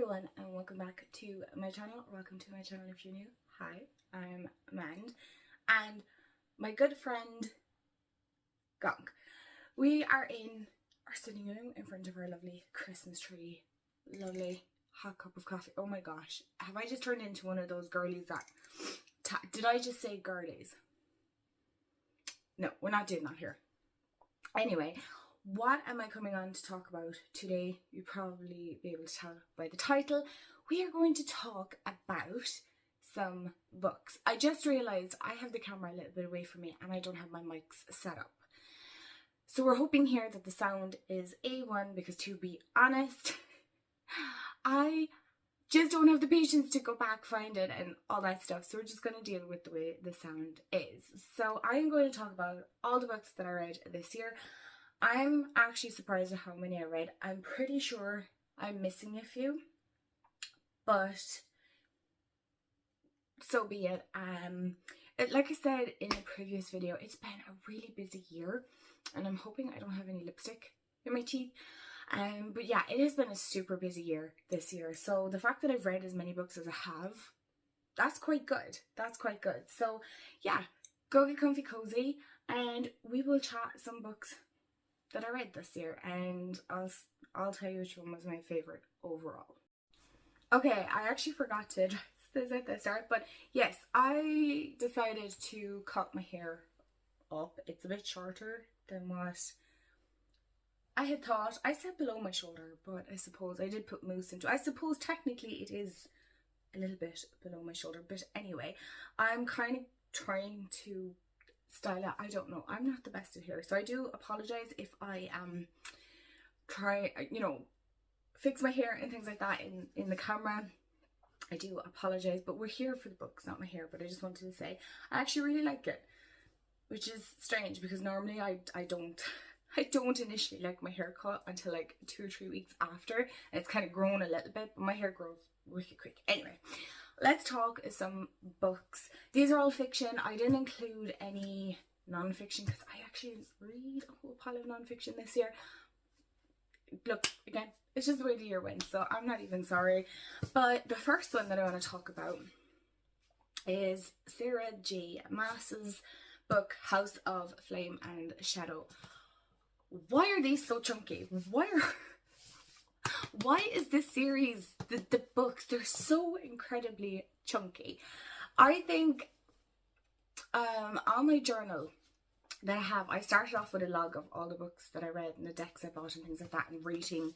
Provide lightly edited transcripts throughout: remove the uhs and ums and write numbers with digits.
everyone and welcome back to my channel. Welcome to my channel if you're new. Hi, I'm Amand and my good friend Gunk. We are in our sitting room in front of our lovely Christmas tree. Lovely hot cup of coffee. Oh my gosh, have I just turned into one of those girlies that... Did I just say girlies? No, we're not doing that here. Anyway, what am I coming on to talk about today? You'll probably be able to tell by the title. We are going to talk about some books. I just realised I have the camera a little bit away from me and I don't have my mics set up. So we're hoping here that the sound is A1 because, to be honest, I just don't have the patience to go back, find it and all that stuff. So we're just going to deal with the way the sound is. So I am going to talk about all the books that I read this year. I'm actually surprised at how many I read. I'm pretty sure I'm missing a few, but so be it. Like I said in a previous video, it's been a really busy year and I'm hoping I don't have any lipstick in my teeth. But yeah, it has been a super busy year this year. So the fact that I've read as many books as I have, that's quite good. That's quite good. So yeah, go get comfy cozy and we will chat some books that I read this year, and I'll tell you which one was my favourite overall. Okay, I actually forgot to address this at the start, but yes, I decided to cut my hair up. It's a bit shorter than what I had thought. I said below my shoulder, but I suppose I did put mousse into it. I suppose technically it is a little bit below my shoulder, but anyway, I'm kind of trying to style it. I don't know, I'm not the best at hair, so I do apologize if I try, you know, fix my hair and things like that in the camera. I do apologize, but we're here for the books, not my hair. But I just wanted to say I actually really like it, which is strange because normally I don't initially like my haircut until like 2 or 3 weeks after, and it's kind of grown a little bit, but my hair grows really quick. Anyway, let's talk some books. These are all fiction. I didn't include any non-fiction because I actually didn't read a whole pile of non-fiction this year. Look, again, it's just the way the year went, so I'm not even sorry. But the first one that I want to talk about is Sarah J. Maas's book, House of Flame and Shadow. Why are these so chunky? Why is this series, the books, they're so incredibly chunky? I think on my journal that I have, I started off with a log of all the books that I read and the decks I bought and things like that, and rating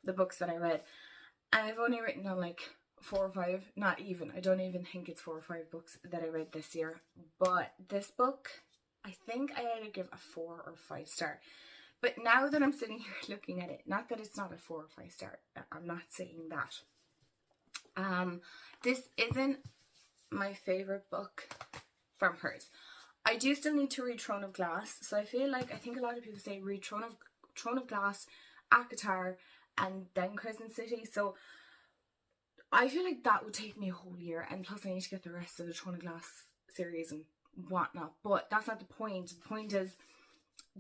the books that I read. And I've only written on like 4 or 5, not even, I don't even think it's 4 or 5 books that I read this year. But this book, I think I had to give a 4 or 5 star. But now that I'm sitting here looking at it, not that it's not a 4 or 5 star, I'm not saying that. This isn't my favourite book from hers. I do still need to read Throne of Glass, so I think a lot of people say read Throne of Glass, ACOTAR, and then Crescent City. So I feel like that would take me a whole year, and plus I need to get the rest of the Throne of Glass series and whatnot. But that's not the point. The point is,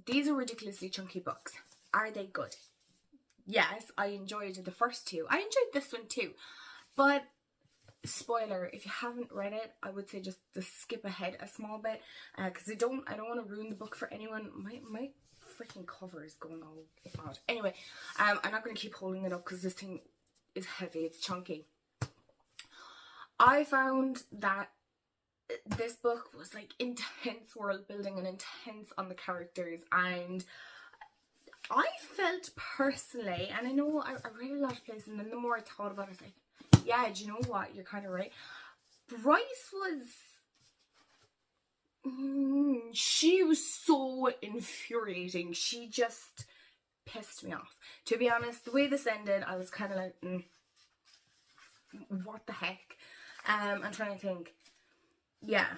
these are ridiculously chunky books. Are they good? Yes, I enjoyed the first 2. I enjoyed this one too. But, spoiler, if you haven't read it, I would say just to skip ahead a small bit. Because I don't want to ruin the book for anyone. My freaking cover is going all out. Anyway, I'm not going to keep holding it up because this thing is heavy. It's chunky. I found that this book was like intense world building and intense on the characters, and I felt personally, and I know I read a lot of places, and then the more I thought about it, I was like, yeah, do you know what, you're kind of right. Bryce was she was so infuriating. She just pissed me off, to be honest. The way this ended, I was kind of like, what the heck. I'm trying to think. Yeah,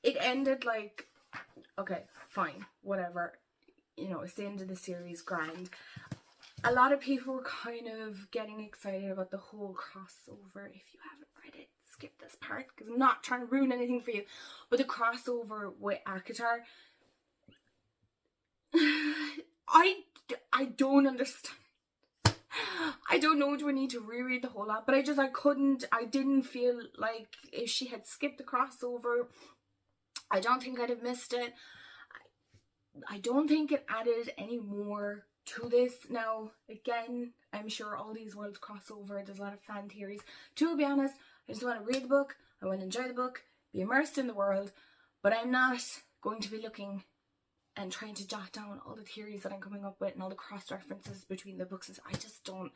it ended like, okay, fine, whatever, you know, it's the end of the series, grand. A lot of people were kind of getting excited about the whole crossover. If you haven't read it, skip this part because I'm not trying to ruin anything for you. But the crossover with ACOTAR, I don't understand. I don't know, do I need to reread the whole lot? But I didn't feel like if she had skipped the crossover, I don't think I'd have missed it. I don't think it added any more to this. Now, again, I'm sure all these worlds cross over. There's a lot of fan theories. To be honest, I just want to read the book. I want to enjoy the book, be immersed in the world. But I'm not going to be looking and trying to jot down all the theories that I'm coming up with and all the cross references between the books. I don't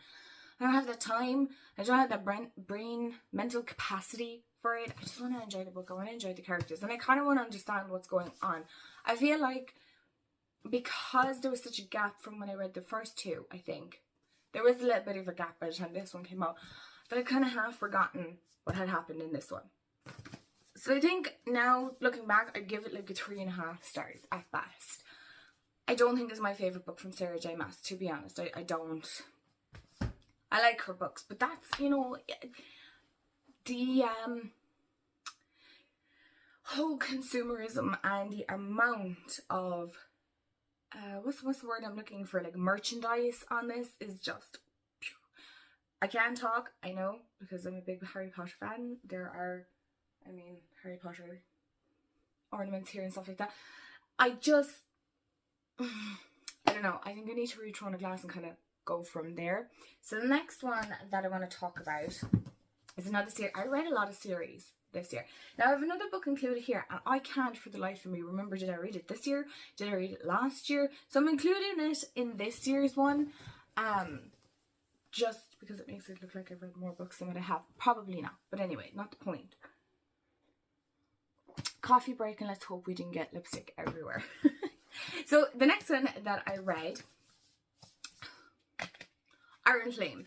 have the time. I don't have that brain mental capacity for it. I just want to enjoy the book. I want to enjoy the characters, and I kind of want to understand what's going on. I feel like because there was such a gap from when I read the first two, I think there was a little bit of a gap by the time this one came out, that I kind of have forgotten what had happened in this one. So I think now, looking back, I'd give it like a 3.5 stars at best. I don't think it's my favourite book from Sarah J Maas, to be honest. I don't. I like her books, but that's, you know, the whole consumerism and the amount of what's the word I'm looking for, like merchandise on this is just phew. I can't talk, I know, because I'm a big Harry Potter fan. There are, I mean, Harry Potter ornaments here and stuff like that. I don't know, I think I need to read Throne of Glass and kind of go from there. So the next one that I want to talk about is another series. I read a lot of series this year. Now I have another book included here, and I can't for the life of me remember, did I read it this year? Did I read it last year? So I'm including it in this year's one, just because it makes it look like I've read more books than what I have. Probably not, but anyway, not the point. Coffee break, and let's hope we didn't get lipstick everywhere. So the next one that I read, Iron Flame.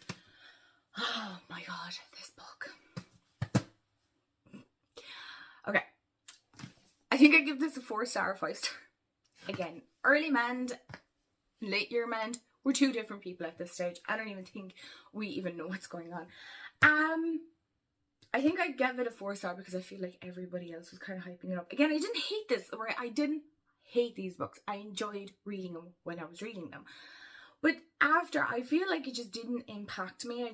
Oh my god, this book. Okay, I think I give this a 4 star or 5 star. Again, early mend, late year mend, we're two different people at this stage. I don't even think we even know what's going on. I think I gave it a 4 star because I feel like everybody else was kind of hyping it up. Again, I didn't hate this, right? I didn't hate these books. I enjoyed reading them when I was reading them. But after, I feel like it just didn't impact me.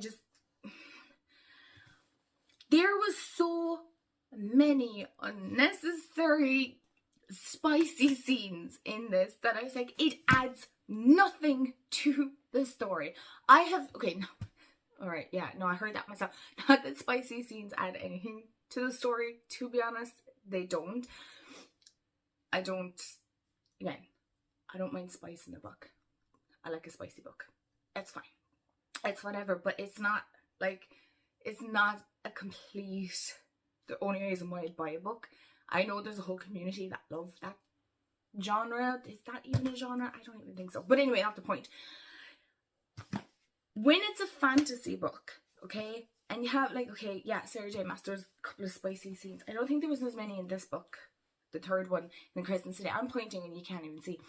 There was so many unnecessary spicy scenes in this that I was like, it adds nothing to the story. Okay, no. Alright, yeah, no, I heard that myself. Not that spicy scenes add anything to the story, to be honest. They don't. Again, I don't mind spice in a book. I like a spicy book. It's fine. It's whatever, but it's not a complete, the only reason why I'd buy a book. I know there's a whole community that love that genre. Is that even a genre? I don't even think so. But anyway, not the point. When it's a fantasy book, okay, and you have like, okay, yeah, Sarah J Maas, there's a couple of spicy scenes. I don't think there was as many in this book, the third one, in Crescent City. I'm pointing and you can't even see.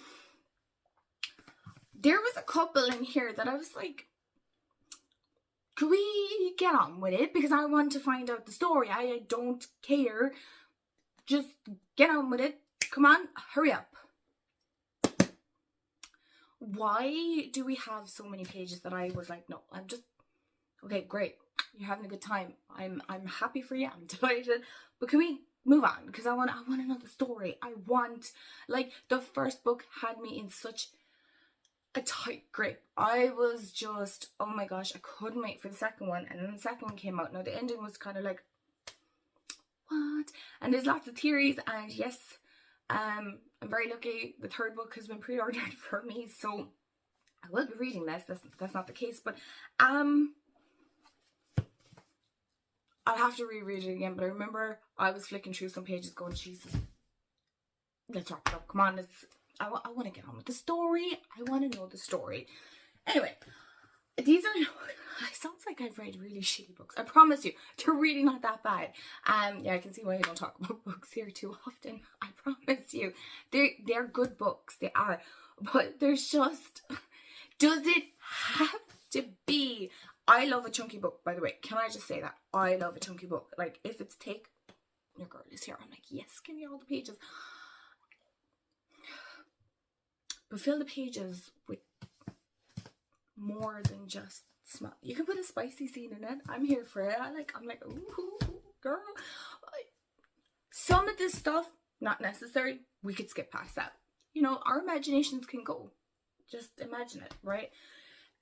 There was a couple in here that I was like, could we get on with it? Because I want to find out the story. I don't care. Just get on with it. Come on, hurry up. Why do we have so many pages that I was like, no, I'm just, okay, great. You're having a good time. I'm happy for you. I'm delighted. But can we move on? Because I want to know the story. Like, the first book had me in such a tight grip. I was just, oh my gosh, I couldn't wait for the second one. And then the second one came out. Now the ending was kind of like, what? And there's lots of theories, and yes, I'm very lucky. The third book has been pre-ordered for me, so I will be reading this. That's not the case, but I'll have to reread it again. But I remember I was flicking through some pages going, Jesus, let's wrap it up. Come on, I want to get on with the story. I want to know the story. Anyway, these are, it sounds like I've read really shitty books. I promise you, they're really not that bad. Yeah, I can see why I don't talk about books here too often. I promise you, they're good books. They are, but there's just, does it have to be? I love a chunky book, by the way. Can I just say that? I love a chunky book. Like, if it's thick, your girl is here. I'm like, yes, give me all the pages. But fill the pages with more than just smell. You can put a spicy scene in it. I'm here for it. I'm like, ooh, girl. Some of this stuff, not necessary. We could skip past that. You know, our imaginations can go. Just imagine it, right?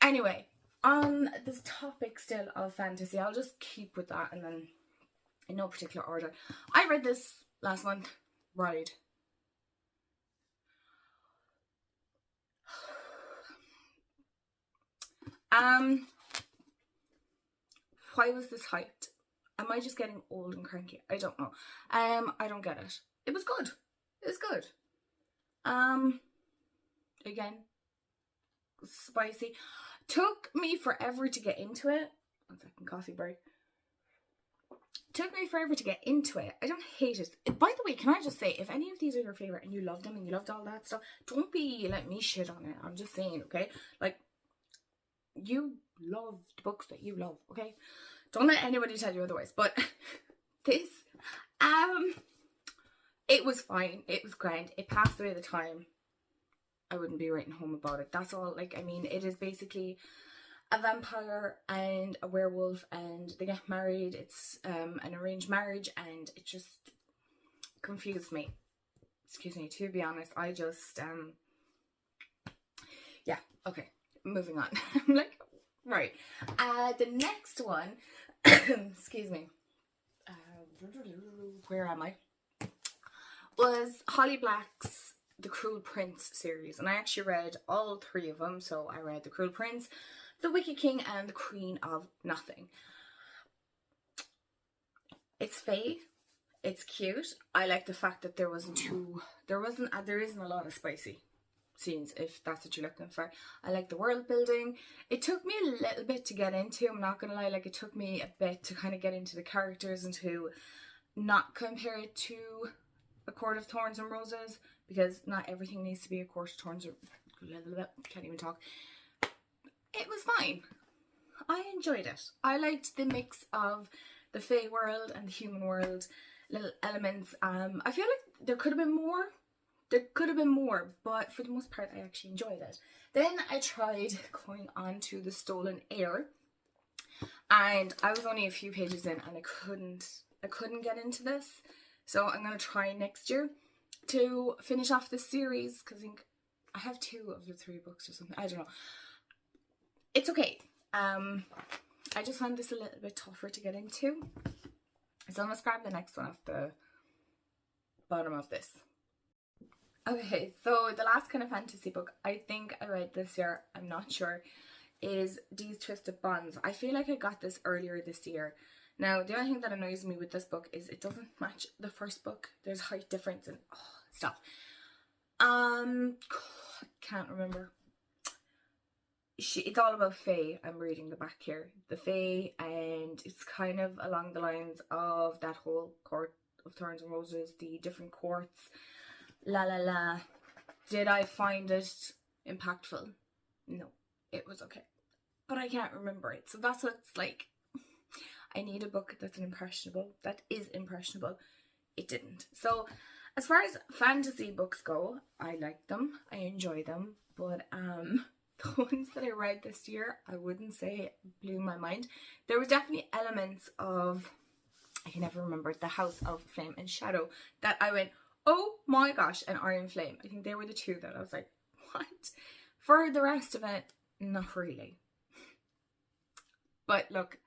Anyway, on this topic still of fantasy, I'll just keep with that and then in no particular order. I read this last month. Ride. Why was this hyped? Am I just getting old and cranky? I don't know. I don't get it. It was good. It was good. Again, spicy. Took me forever to get into it. 1 second, coffee break. Took me forever to get into it. I don't hate it. By the way, can I just say, if any of these are your favorite and you loved them and you loved all that stuff, don't be like me shit on it. I'm just saying, okay? Like, you love the books that you love, okay? Don't let anybody tell you otherwise. But this, it was fine. It was grand. It passed away the time. I wouldn't be writing home about it. That's all. Like, I mean, it is basically a vampire and a werewolf, and they get married. It's an arranged marriage, and it just confused me. Excuse me, to be honest. I just, yeah, okay, moving on. I'm like, right. The next one, excuse me, where am I? Was Holly Black's The Cruel Prince series, and I actually read all 3 of them. So I read The Cruel Prince, The Wicked King, and The Queen of Nothing. It's fae. It's cute. I like the fact that there isn't a lot of spicy scenes, if that's what you're looking for. I like the world building. It took me a little bit to get into, I'm not gonna lie. Like, it took me a bit to kind of get into the characters and to not compare it to A Court of Thorns and Roses, because not everything needs to be A Court of Thorns or can't even talk. It was fine. I enjoyed it. I liked the mix of the fae world and the human world, little elements. I feel like there could have been more. There could have been more, but for the most part, I actually enjoyed it. Then I tried going on to The Stolen Heir, and I was only a few pages in, and I couldn't get into this. So I'm gonna try next year to finish off this series, because I think I have 2 of the 3 books or something. I don't know. It's okay. I just found this a little bit tougher to get into. So I'm gonna grab the next one off the bottom of this. Okay, so the last kind of fantasy book I think I read this year, I'm not sure, is These Twisted Bonds. I feel like I got this earlier this year. Now, the only thing that annoys me with this book is it doesn't match the first book. There's height difference and stuff. Can't remember. It's all about fae. I'm reading the back here. The fae, and it's kind of along the lines of that whole Court of Thorns and Roses, the different courts. La la la. Did I find it impactful? No. It was okay. But I can't remember it. So that's what it's like. I need a book that's that is impressionable. It didn't. So as far as fantasy books go, I like them. I enjoy them. But the ones that I read this year, I wouldn't say blew my mind. There were definitely elements of, I can never remember, The House of Flame and Shadow that I went, oh my gosh, and Iron Flame. I think they were the 2 that I was like, what? For the rest of it, not really. But look,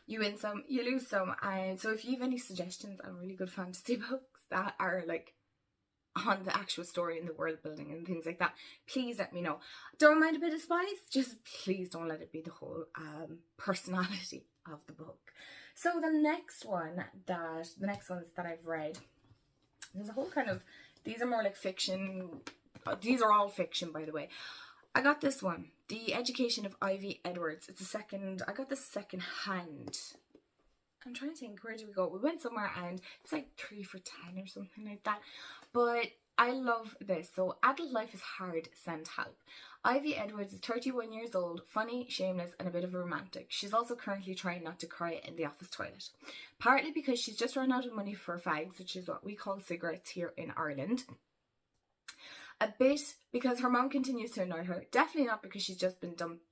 you win some, you lose some. And so if you have any suggestions on really good fantasy books that are like on the actual story and the world building and things like that, please let me know. Don't mind a bit of spice, just please don't let it be the whole personality of the book. So the next ones that I've read, there's a whole kind of, these are more like fiction. These are all fiction, by the way. I got this one, The Education of Ivy Edwards. It's I got this second hand. I'm trying to think, where did we go? We went somewhere and it's like 3 for 10 or something like that. But I love this. So, adult life is hard, send help. Ivy Edwards is 31 years old, funny, shameless, and a bit of a romantic. She's also currently trying not to cry in the office toilet. Partly because she's just run out of money for fags, which is what we call cigarettes here in Ireland. A bit because her mom continues to annoy her. Definitely not because she's just been dumped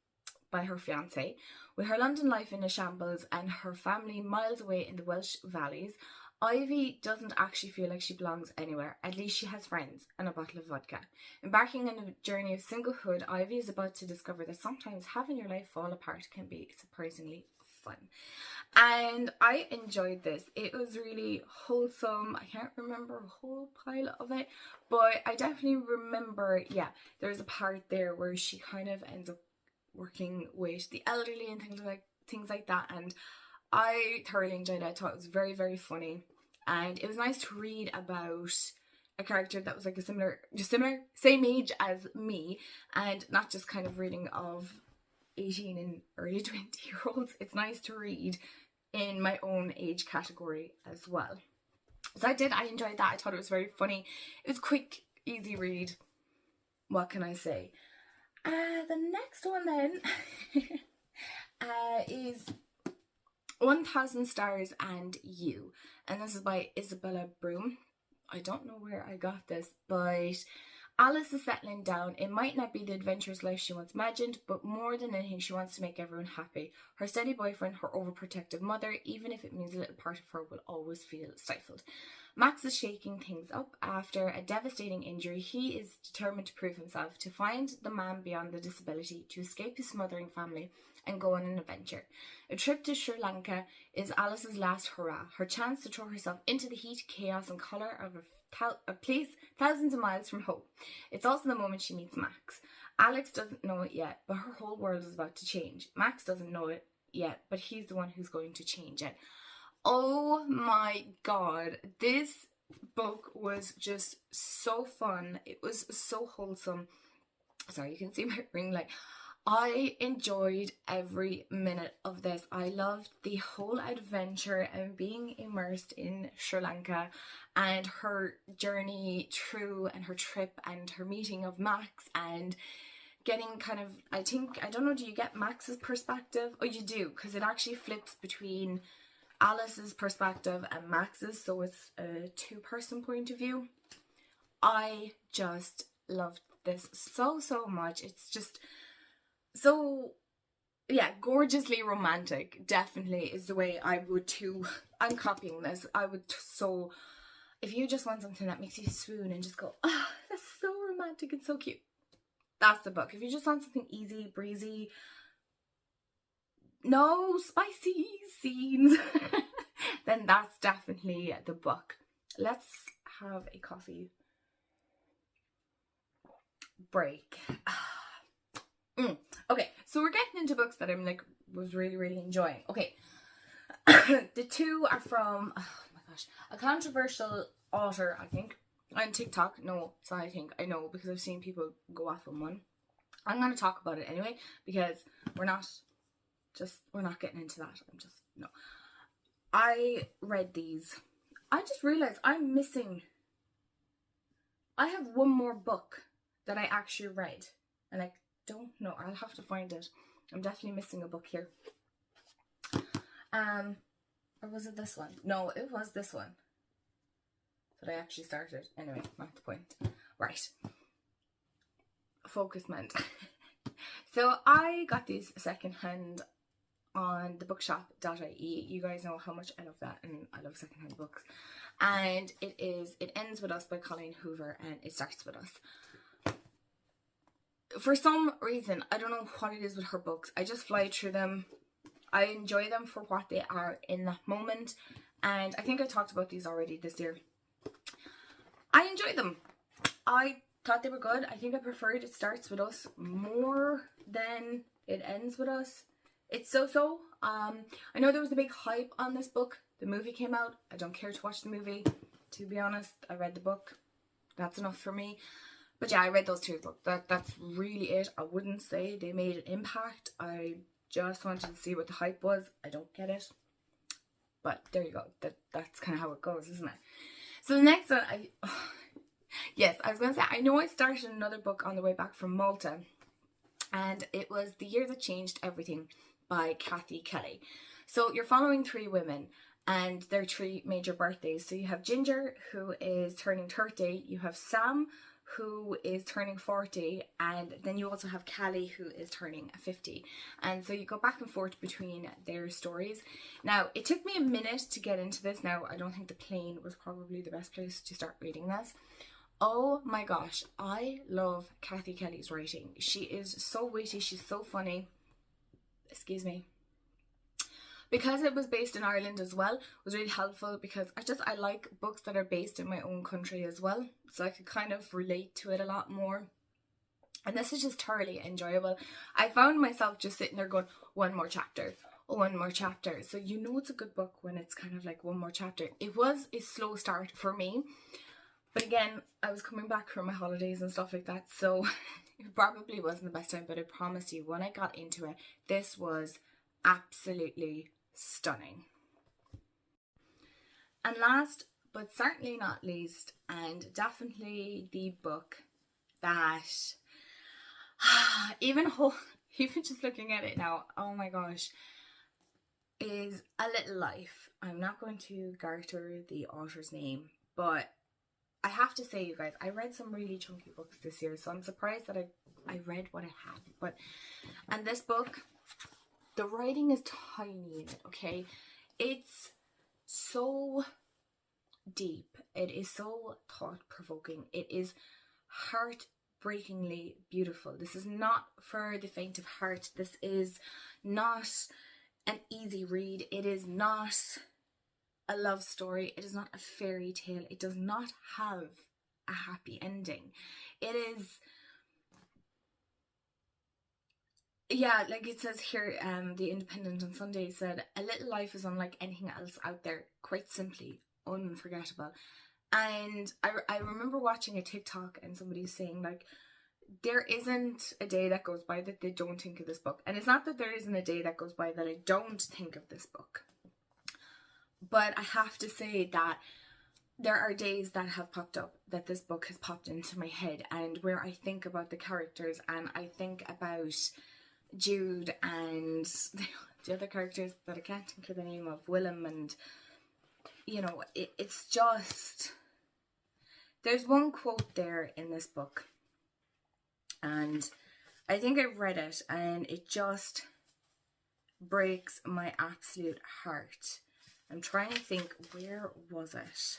by her fiancé. With her London life in a shambles and her family miles away in the Welsh valleys, Ivy doesn't actually feel like she belongs anywhere. At least she has friends and a bottle of vodka. Embarking on a journey of singlehood, Ivy is about to discover that sometimes having your life fall apart can be surprisingly fun. And I enjoyed this. It was really wholesome. I can't remember a whole pile of it, but I definitely remember, yeah, there's a part there where she kind of ends up working with the elderly and things like that, and I thoroughly enjoyed it. I thought it was very, very funny, and it was nice to read about a character that was like same age as me, and not just kind of reading of 18 and early 20-year-olds. It's nice to read in my own age category as well. So I enjoyed that. I thought it was very funny. It was quick, easy read. What can I say? The next one then is 1000 Stars and You, and this is by Isabella Broom. I don't know where I got this, but Alice is settling down. It might not be the adventurous life she once imagined, but more than anything, she wants to make everyone happy. Her steady boyfriend, her overprotective mother, even if it means a little part of her will always feel stifled. Max is shaking things up. After a devastating injury, he is determined to prove himself, to find the man beyond the disability, to escape his smothering family and go on an adventure. A trip to Sri Lanka is Alice's last hurrah, her chance to throw herself into the heat, chaos and colour of a place thousands of miles from home. It's also the moment she meets Max. Alex doesn't know it yet, but her whole world is about to change. Max doesn't know it yet, but he's the one who's going to change it. Oh my god, this book was just so fun. It was so wholesome. Sorry, you can see my ring light. I enjoyed every minute of this. I loved the whole adventure and being immersed in Sri Lanka and her journey through and her trip and her meeting of Max and getting kind of, I don't know, do you get Max's perspective? Oh, you do, because it actually flips between Alice's perspective and Max's, so it's a two-person point of view. I just loved this so much. It's just so, yeah, gorgeously romantic, definitely is the way I would too. I'm copying this. I would so, if you just want something that makes you swoon and just go, oh, that's so romantic and so cute, that's the book. If you just want something easy, breezy, no spicy scenes, then that's definitely the book. Let's have a coffee break. Okay, so we're getting into books that I'm was really enjoying. Okay, the two are from, oh my gosh, a controversial author, I think, on TikTok. No, it's not I think, I know, because I've seen people go off on one. I'm going to talk about it anyway, because we're not getting into that. No. I read these. I just realized I have one more book that I actually read, and I don't know, I'll have to find it. I'm definitely missing a book here. Or was it this one? No, it was this one that I actually started. Anyway, not the point. Right. Focus meant. So I got these secondhand on the bookshop.ie. You guys know how much I love that, and I love secondhand books. And It Ends With Us by Colleen Hoover, and It Starts With Us. For some reason, I don't know what it is with her books, I just fly through them. I enjoy them for what they are in that moment, and I think I talked about these already this year. I enjoyed them. I thought they were good. I think I preferred It Starts With Us more than It Ends With Us. It's so. I know there was a big hype on this book. The movie came out. I don't care to watch the movie, to be honest. I read the book. That's enough for me. But yeah, I read those two books. That's really it. I wouldn't say they made an impact. I just wanted to see what the hype was. I don't get it. But there you go. That's kind of how it goes, isn't it? So the next one, yes, I was going to say, I know I started another book on the way back from Malta. And it was The Year That Changed Everything by Kathy Kelly. So you're following three women and their three major birthdays. So you have Ginger, who is turning 30. You have Sam, who is turning 40, and then you also have Callie, who is turning 50. And so you go back and forth between their stories. Now, it took me a minute to get into this. Now, I don't think the plane was probably the best place to start reading this. Oh my gosh, I love Kathy Kelly's writing. She is so witty, she's so funny. Excuse me. Because it was based in Ireland as well, it was really helpful, because I like books that are based in my own country as well, so I could kind of relate to it a lot more. And this is just thoroughly enjoyable. I found myself just sitting there going, one more chapter, oh, one more chapter. So you know it's a good book when it's kind of like one more chapter. It was a slow start for me, but again, I was coming back from my holidays and stuff like that, so it probably wasn't the best time. But I promise you, when I got into it, this was absolutely stunning. And last but certainly not least, and definitely the book that even just looking at it now, oh my gosh, is A Little Life. I'm not going to garter the author's name, but I have to say, you guys, I read some really chunky books this year, so I'm surprised that I read what I had. And this book, the writing is tiny in it, okay? It's so deep. It is so thought-provoking. It is heartbreakingly beautiful. This is not for the faint of heart. This is not an easy read. It is not a love story. It is not a fairy tale. It does not have a happy ending. It is, yeah, like it says here, The Independent on Sunday said, A Little Life is unlike anything else out there, quite simply unforgettable. And I remember watching a TikTok and somebody saying, like, there isn't a day that goes by that they don't think of this book. And it's not that there isn't a day that goes by that I don't think of this book. But I have to say that there are days that have popped up that this book has popped into my head, and where I think about the characters, and I think about Jude and the other characters that I can't think of the name of, Willem, and you know, it's just, there's one quote there in this book, and I think I read it, and it just breaks my absolute heart. I'm trying to think, where was it?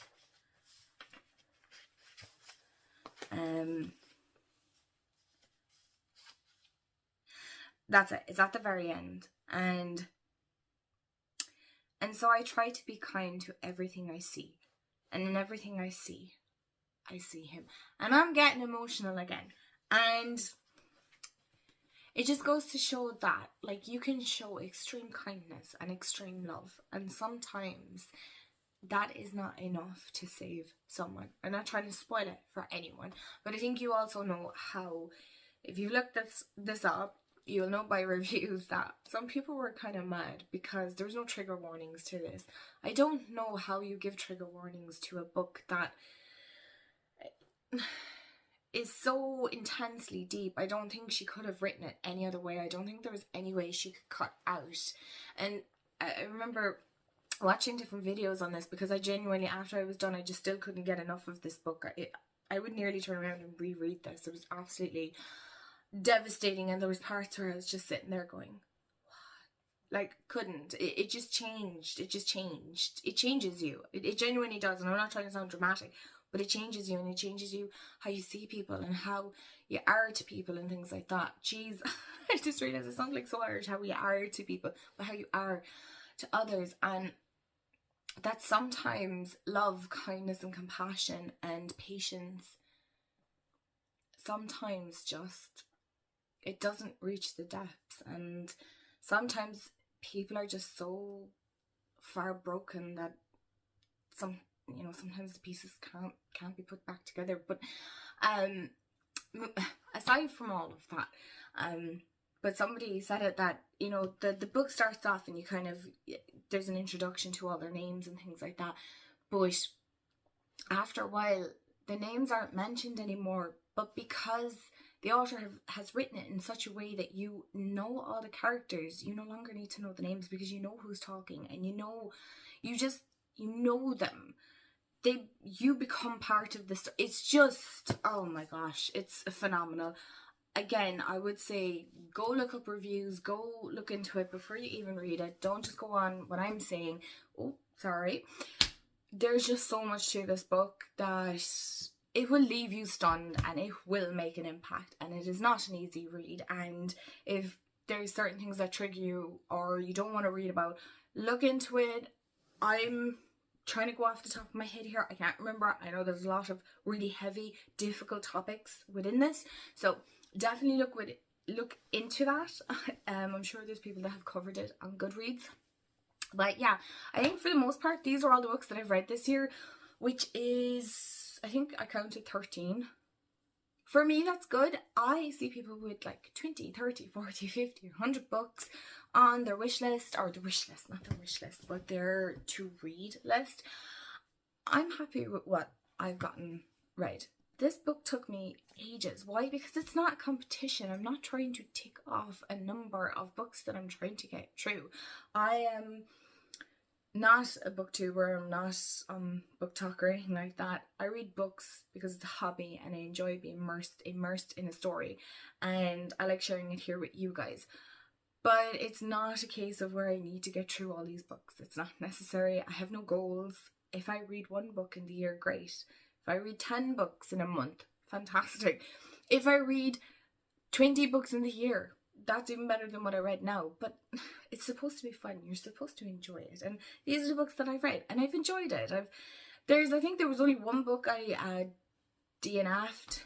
That's it. It's at the very end. And so I try to be kind to everything I see. And in everything I see him. And I'm getting emotional again. And it just goes to show that, like, you can show extreme kindness and extreme love, and sometimes that is not enough to save someone. I'm not trying to spoil it for anyone, but I think you also know how, if you look this up, you'll know by reviews that some people were kind of mad because there's no trigger warnings to this. I don't know how you give trigger warnings to a book that is so intensely deep. I don't think she could have written it any other way. I don't think there was any way she could cut out. And I remember watching different videos on this, because I genuinely, after I was done, I just still couldn't get enough of this book. I would nearly turn around and reread this. It was absolutely devastating, and there was parts where I was just sitting there going, what? Like, couldn't. It just changed. It just changed. It changes you. It genuinely does, and I'm not trying to sound dramatic, but it changes you, and it changes you how you see people and how you are to people and things like that. Jeez, I just realised it sounds like so Irish, how we are to people, but how you are to others. And that sometimes love, kindness and compassion and patience, sometimes just, it doesn't reach the depths. And sometimes people are just so far broken that sometimes the pieces can't be put back together. But aside from all of that, but somebody said it that, the book starts off and you kind of, there's an introduction to all their names and things like that, but after a while the names aren't mentioned anymore. But because the author has written it in such a way that you know all the characters, you no longer need to know the names, because you know who's talking, and you know them. you become part of this. It's just, oh my gosh, it's phenomenal. Again, I would say go look up reviews, go look into it before you even read it. Don't just go on what I'm saying. Oh, sorry. There's just so much to this book that it will leave you stunned, and it will make an impact, and it is not an easy read. And if there's certain things that trigger you or you don't want to read about, look into it. I'm trying to go off the top of my head here. I can't remember. I know there's a lot of really heavy, difficult topics within this, so definitely look into that. I'm sure there's people that have covered it on Goodreads. But yeah, I think for the most part, these are all the books that I've read this year, which is, I think I counted 13. For me, that's good. I see people with like 20, 30, 40, 50, 100 books on their wish list, or the wish list, not their wish list, but their to read list. I'm happy with what I've gotten read. This book took me ages. Why? Because it's not a competition. I'm not trying to tick off a number of books that I'm trying to get through. I am not a booktuber. I'm not book talker or anything like that. I read books because it's a hobby and I enjoy being immersed in a story, and I like sharing it here with you guys. But it's not a case of where I need to get through all these books. It's not necessary. I have no goals. If I read one book in the year, great. If I read 10 books in a month, fantastic. If I read 20 books in the year, that's even better than what I read now. But it's supposed to be fun. You're supposed to enjoy it. And these are the books that I've read, and I've enjoyed it. I think there was only one book I DNF'd.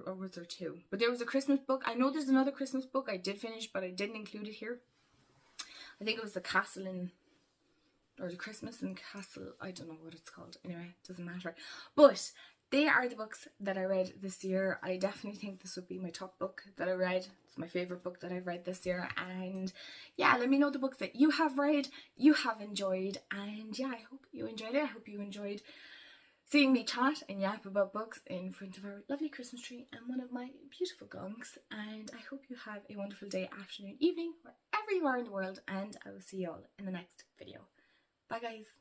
Or was there two? But there was a Christmas book. I know there's another Christmas book I did finish, but I didn't include it here. I think it was the Christmas in Castle. I don't know what it's called. Anyway, it doesn't matter. But they are the books that I read this year. I definitely think this would be my top book that I read. It's my favourite book that I've read this year. And yeah, let me know the books that you have read, you have enjoyed. And yeah, I hope you enjoyed it. I hope you enjoyed seeing me chat and yap about books in front of our lovely Christmas tree and one of my beautiful gongs. And I hope you have a wonderful day, afternoon, evening, wherever you are in the world. And I will see you all in the next video. Bye guys.